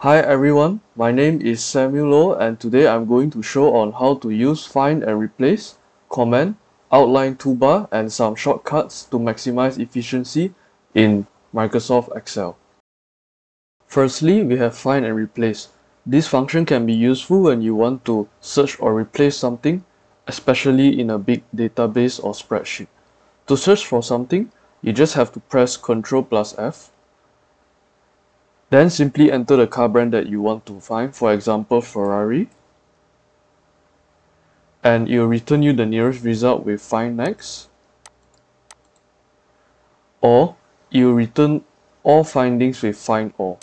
Hi everyone, my name is Samuel Loh and today I'm going to show on how to use find and replace, comment, outline toolbar and some shortcuts to maximize efficiency in Microsoft Excel. Firstly, we have find and replace. This function can be useful when you want to search or replace something, especially in a big database or spreadsheet. To search for something, you just have to press Ctrl+F. Then simply enter the car brand that you want to find, for example Ferrari, and it will return you the nearest result with find next, or it will return all findings with find all.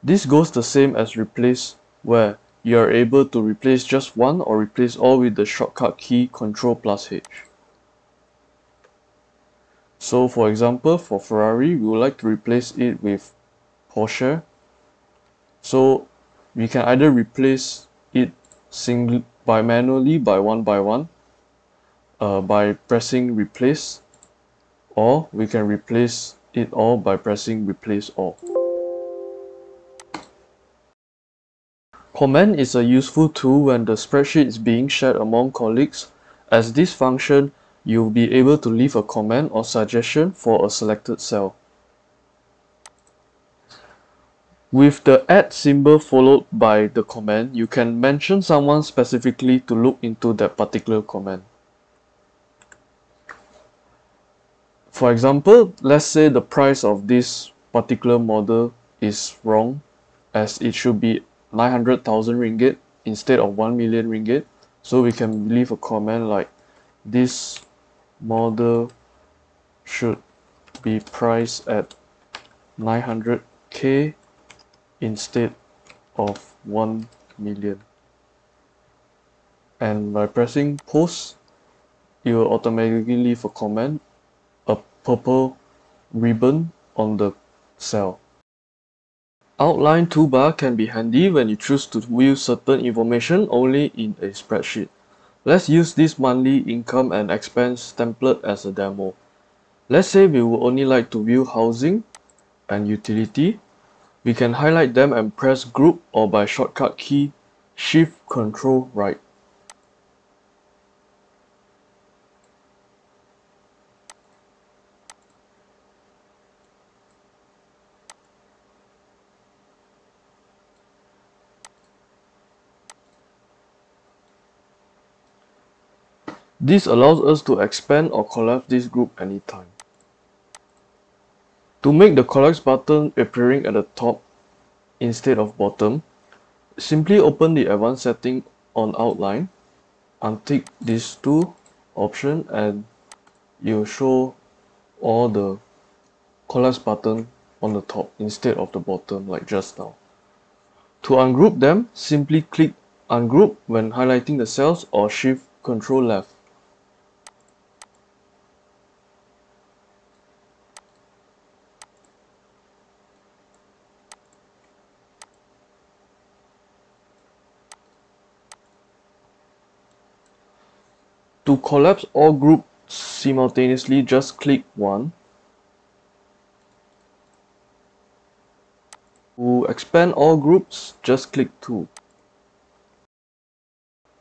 This goes the same as replace, where you are able to replace just one or replace all with the shortcut key Ctrl+H. So for example, for Ferrari, we would like to replace it with Porsche. So we can either replace it manually by one, by pressing replace, or we can replace it all by pressing replace all. Comment is a useful tool when the spreadsheet is being shared among colleagues. As this function, you'll be able to leave a comment or suggestion for a selected cell. With the add symbol followed by the comment, you can mention someone specifically to look into that particular comment. For example, let's say the price of this particular model is wrong, as it should be 900,000 ringgit instead of 1 million ringgit. So we can leave a comment like, this model should be priced at 900k instead of 1 million. And by pressing post, it will automatically leave a comment, a purple ribbon on the cell. Outline toolbar can be handy when you choose to view certain information only in a spreadsheet. Let's use this monthly income and expense template as a demo. Let's say we would only like to view housing and utility. We can highlight them and press group, or by shortcut key Shift Ctrl right. This allows us to expand or collapse this group anytime. To make the collapse button appearing at the top instead of bottom, simply open the advanced setting on outline, untick these two options, and you'll show all the collapse button on the top instead of the bottom like just now. To ungroup them, simply click ungroup when highlighting the cells or Shift Ctrl left. To collapse all groups simultaneously, just click 1. To expand all groups, just click 2.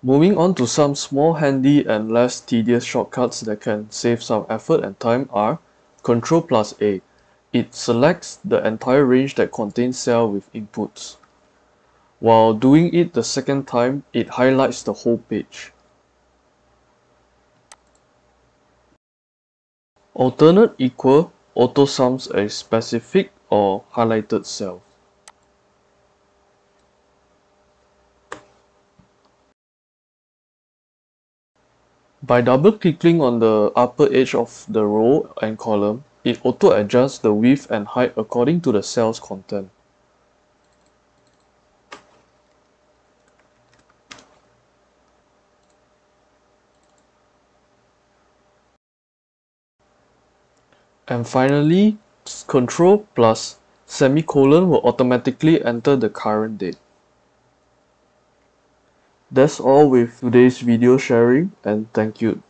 Moving on to some small handy and less tedious shortcuts that can save some effort and time are Ctrl+A. It selects the entire range that contains cell with inputs. While doing it the second time, it highlights the whole page. Alternate equal AutoSums a specific or highlighted cell. By double-clicking on the upper edge of the row and column, it auto-adjusts the width and height according to the cell's content. And finally, Ctrl plus semicolon will automatically enter the current date. That's all with today's video sharing, and thank you.